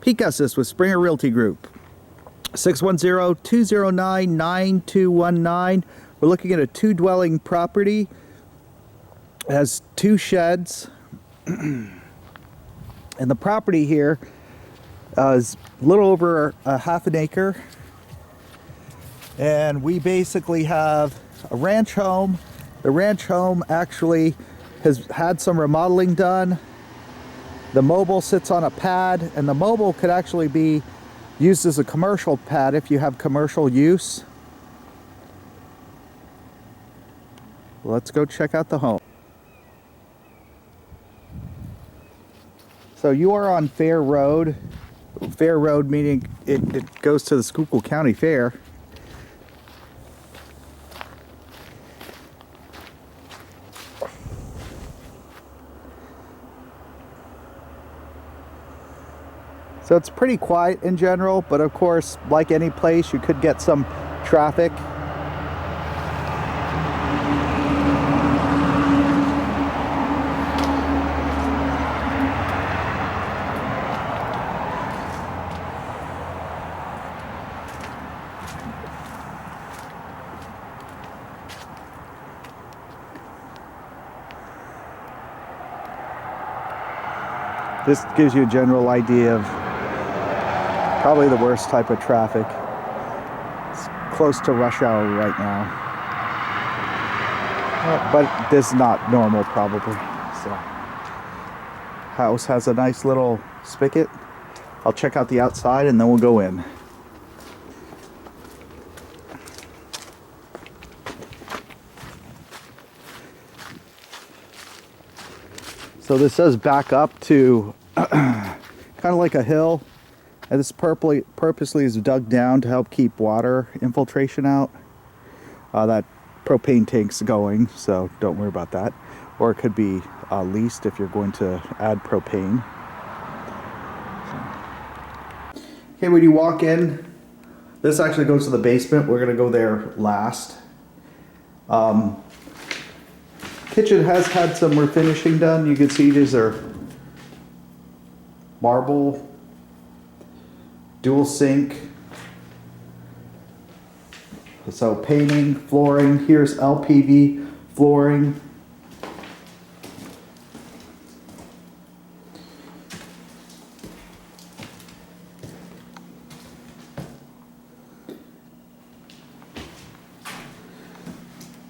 Peek Estes with Springer Realty Group. 610-209-9219. We're looking at a 2-dwelling property. It has 2 sheds. And the property here is a little over a half an acre. And we basically have a ranch home. The ranch home actually has had some remodeling done. The mobile sits on a pad, and the mobile could actually be used as a commercial pad if you have commercial use. Let's go check out the home. So you are on Fair Road. Fair Road meaning it goes to the Schuylkill County Fair. So it's pretty quiet in general, but of course, like any place, you could get some traffic. This gives you a general idea of probably the worst type of traffic. It's close to rush hour right now. But this is not normal probably. So, house has a nice little spigot. I'll check out the outside and then we'll go in. So this does back up to kind of like a hill. And this purposely is dug down to help keep water infiltration out. That propane tank's going, so don't worry about that. Or it could be leased if you're going to add propane. Okay, when you walk in, this actually goes to the basement. We're gonna go there last. Kitchen has had some refinishing done. You can see these are marble, dual sink. So painting, flooring. Here's LPV flooring.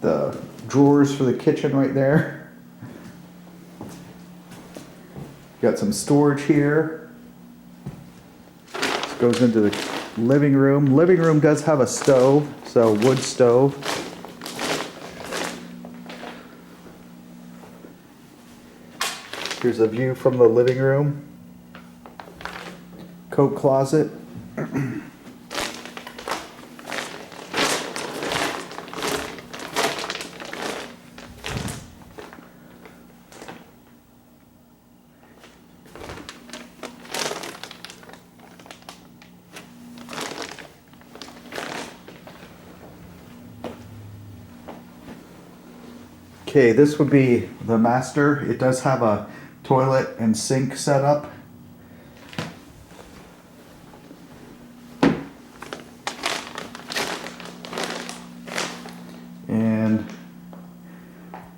The drawers for the kitchen right there. Got some storage here. This goes into the living room. Living room does have a stove, so wood stove. Here's a view from the living room. Coat closet. Okay, this would be the master. It does have a toilet and sink set up. And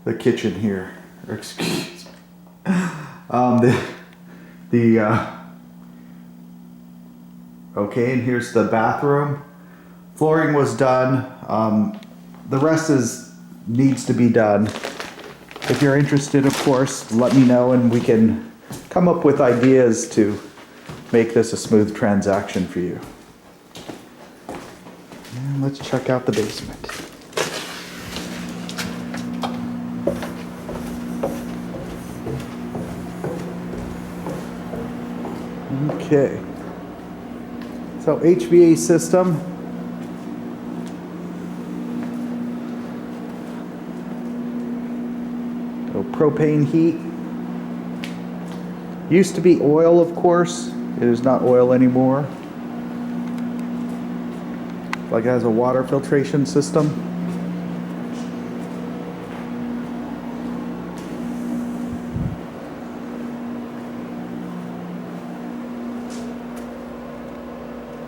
the kitchen here, or excuse me. Okay, and here's the bathroom. Flooring was done. The rest needs to be done. If you're interested, of course, let me know and we can come up with ideas to make this a smooth transaction for you. And let's check out the basement. Okay. So HVAC system. Propane heat. Used to be oil, of course. It is not oil anymore. Like it has a water filtration system.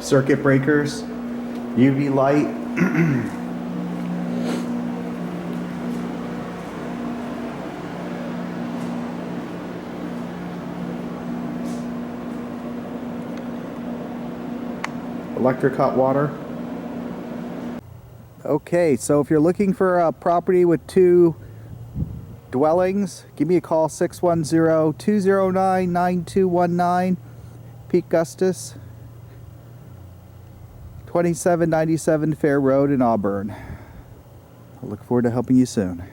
circuit breakers, UV light. Electric hot water. Okay, so if you're looking for a property with 2 dwellings, give me a call, 610-209-9219. Pete Gustus, 2797 Fair Road in Auburn. I look forward to helping you soon.